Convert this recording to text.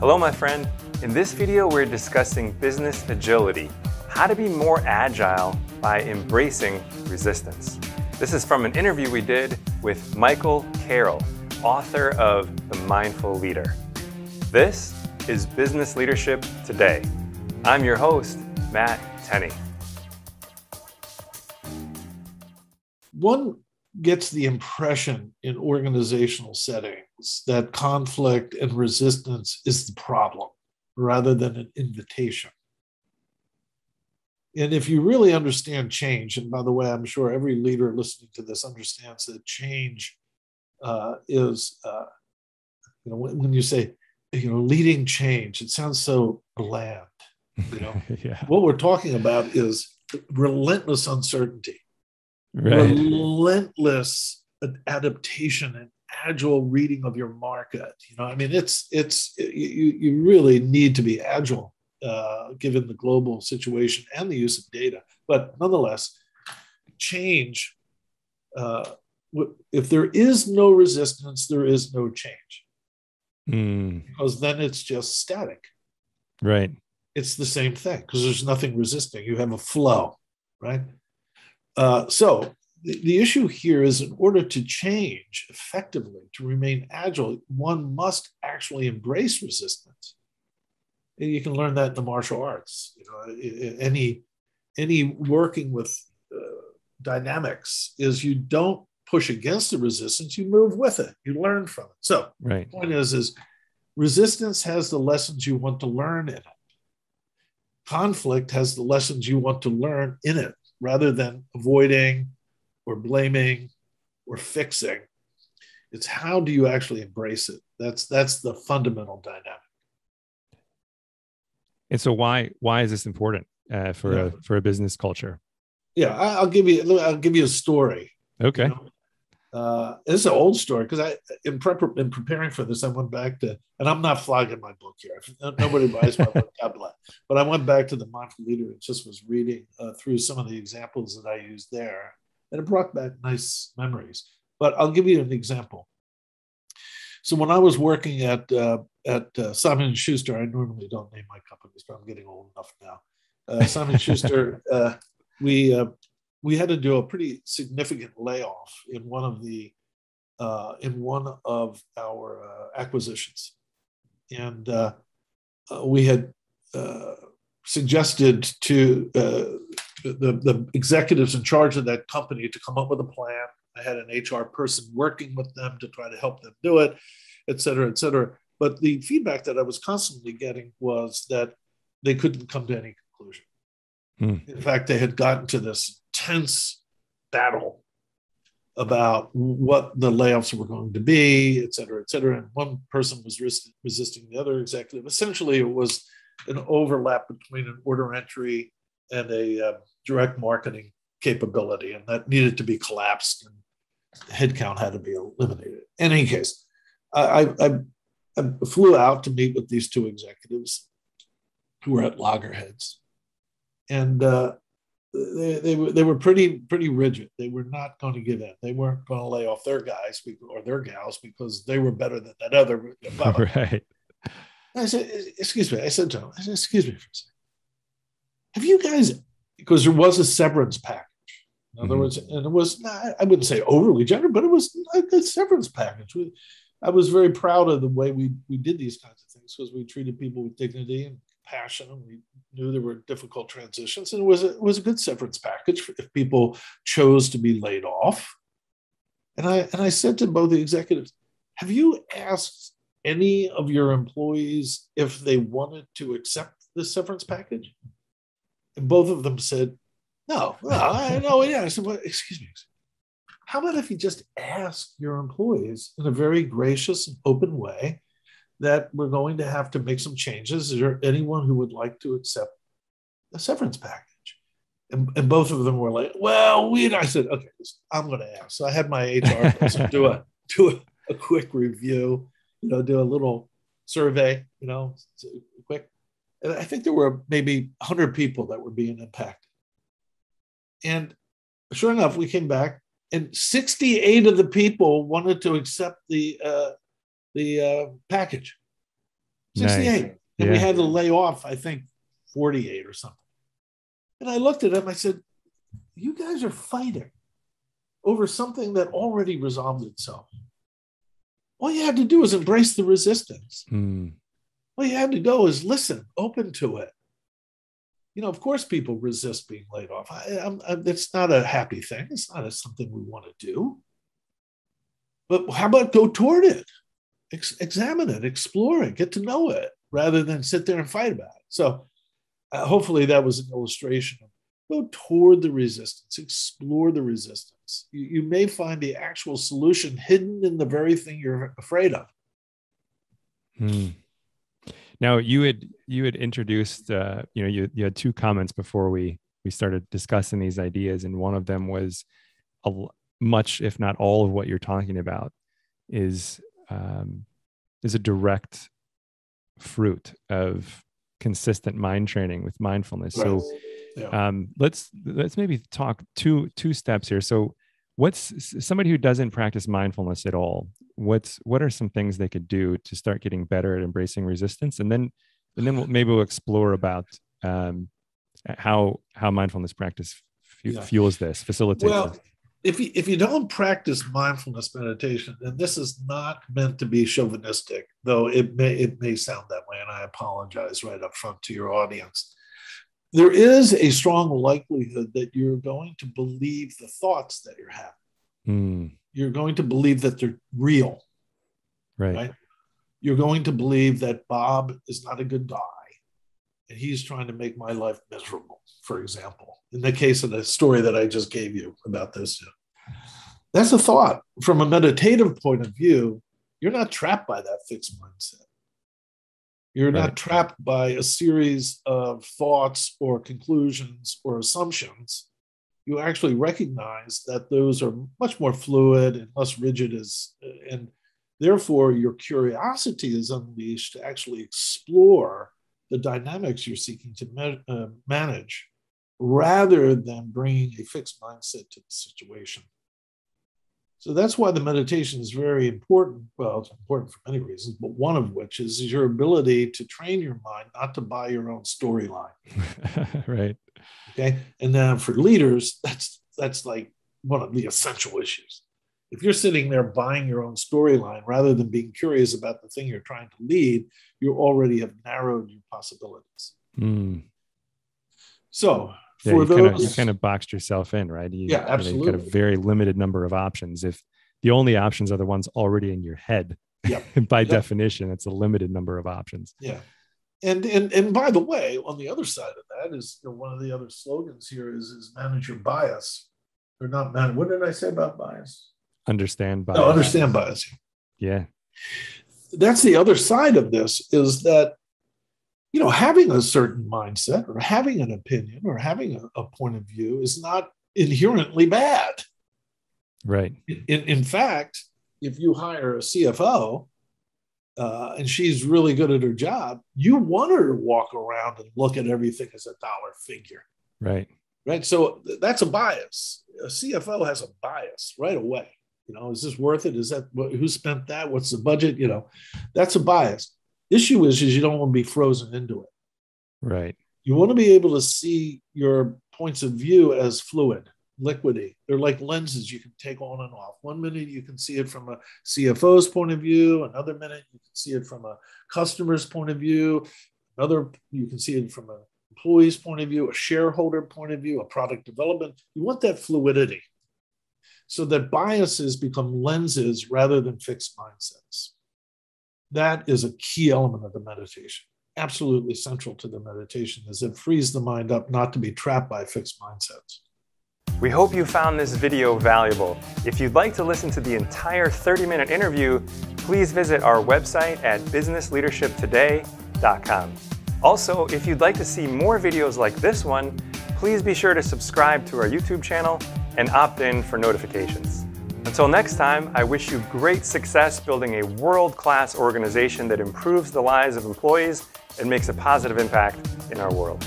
Hello, my friend. In this video, we're discussing business agility, how to be more agile by embracing resistance. This is from an interview we did with Michael Carroll, author of The Mindful Leader. This is Business Leadership Today. I'm your host, Matt Tenney. One gets the impression in organizational settings that conflict and resistance is the problem rather than an invitation. And if you really understand change, and by the way, I'm sure every leader listening to this understands that change is, when you say, leading change, it sounds so bland. Yeah. What we're talking about is relentless uncertainty. Right. Relentless adaptation and agile reading of your market. You really need to be agile given the global situation and the use of data. But nonetheless, change, if there is no resistance, there is no change. Because then it's just static. Right. It's the same thing because there's nothing resisting. You have a flow, right? So the issue here is, in order to change effectively, to remain agile, one must actually embrace resistance. And you can learn that in the martial arts. Any working with dynamics is you don't push against the resistance, you move with it, you learn from it. So right. The point is resistance has the lessons you want to learn in it. Conflict has the lessons you want to learn in it, rather than avoiding or blaming or fixing. It's how do you actually embrace it? That's the fundamental dynamic. And so why is this important for a business culture? Yeah, I'll give you a story. Okay. This is an old story because in preparing for this, I went back to, and I'm not flogging my book here. Nobody buys my vocabulary, but I went back to the Mindful Leader and just was reading through some of the examples that I used there, and it brought back nice memories. But I'll give you an example. So when I was working at Simon & Schuster, I normally don't name my companies, but I'm getting old enough now. Simon & Schuster, we had to do a pretty significant layoff in one of our acquisitions, and we had suggested to the executives in charge of that company to come up with a plan. I had an HR person working with them to try to help them do it, et cetera, et cetera. But the feedback that I was constantly getting was that they couldn't come to any conclusion. In fact, they had gotten to this tense battle about what the layoffs were going to be, et cetera, et cetera. And one person was resisting the other executive. Essentially, it was an overlap between an order entry and a direct marketing capability, and that needed to be collapsed, and headcount had to be eliminated. In any case, I flew out to meet with these two executives who were at loggerheads, and they were pretty rigid. They were not going to give in. They weren't going to lay off their guys or their gals because they were better than that other. Right. I said, excuse me. I said to him, excuse me for a second. Have you guys, because there was a severance package. In other words, and it was not, I wouldn't say overly generous, but it was a good severance package. I was very proud of the way we did these kinds of things because we treated people with dignity and passion, and we knew there were difficult transitions, and it was a good severance package if people chose to be laid off. And I said to both the executives, have you asked any of your employees if they wanted to accept this severance package? And both of them said, no. Yeah. I said, well, excuse me. How about if you just ask your employees in a very gracious and open way that we're going to have to make some changes? Is there anyone who would like to accept a severance package? And both of them were like, well, I said, okay, I'm going to ask. So I had my HR person do a quick review, do a little survey, quick. And I think there were maybe 100 people that were being impacted. And sure enough, we came back, and 68 of the people wanted to accept the package. 68. And we had to lay off, I think, 48 or something. And I looked at him, I said, you guys are fighting over something that already resolved itself. All you had to do is embrace the resistance. All you had to go is listen, open to it. You know, of course, people resist being laid off. It's not a happy thing. It's not something we want to do. But how about go toward it? Examine it, explore it, get to know it, rather than sit there and fight about it. So hopefully that was an illustration of go toward the resistance, explore the resistance. You may find the actual solution hidden in the very thing you're afraid of. Now you had introduced, you had two comments before we started discussing these ideas, and one of them was much, if not all, of what you're talking about is a direct fruit of consistent mind training with mindfulness. Right. So let's maybe talk two steps here. So what's somebody who doesn't practice mindfulness at all? What are some things they could do to start getting better at embracing resistance? And then we'll explore about how mindfulness practice fuels this, facilitates this. If you don't practice mindfulness meditation, and this is not meant to be chauvinistic, though it may sound that way, and I apologize right up front to your audience. There is a strong likelihood that you're going to believe the thoughts that you're having. You're going to believe that they're real. Right? You're going to believe that Bob is not a good guy, and he's trying to make my life miserable, for example. In the case of the story that I just gave you about this, that's a thought. From a meditative point of view, you're not trapped by that fixed mindset. You're not trapped by a series of thoughts or conclusions or assumptions. You actually recognize that those are much more fluid and less rigid, and therefore your curiosity is unleashed to actually explore the dynamics you're seeking to manage, rather than bringing a fixed mindset to the situation. So that's why the meditation is very important. Well, it's important for many reasons, but one of which is your ability to train your mind not to buy your own storyline. Right. Okay. And then for leaders, that's like one of the essential issues. If you're sitting there buying your own storyline rather than being curious about the thing you're trying to lead, you already have narrowed your possibilities. So for those, you kind of boxed yourself in, right? Absolutely. You've got a very limited number of options. If the only options are the ones already in your head, by definition, it's a limited number of options. Yeah. And by the way, on the other side of that is one of the other slogans here is manage your bias, or not manage. What did I say about bias? Understand bias. No, understand bias. Yeah. That's the other side of this, is that, having a certain mindset or having an opinion or having a point of view is not inherently bad. Right. In fact, if you hire a CFO and she's really good at her job, you want her to walk around and look at everything as a dollar figure. Right. Right. So that's a bias. A CFO has a bias right away. Is this worth it? Is that who spent that? What's the budget? That's a bias. Issue is you don't want to be frozen into it. Right. You want to be able to see your points of view as fluid, liquidy. They're like lenses you can take on and off. One minute you can see it from a CFO's point of view. Another minute you can see it from a customer's point of view. Another, you can see it from an employee's point of view, a shareholder point of view, a product development. You want that fluidity so that biases become lenses rather than fixed mindsets. That is a key element of the meditation. Absolutely central to the meditation, is it frees the mind up not to be trapped by fixed mindsets. We hope you found this video valuable. If you'd like to listen to the entire 30-minute interview, please visit our website at businessleadershiptoday.com. Also, if you'd like to see more videos like this one, please be sure to subscribe to our YouTube channel and opt in for notifications. Until next time, I wish you great success building a world-class organization that improves the lives of employees and makes a positive impact in our world.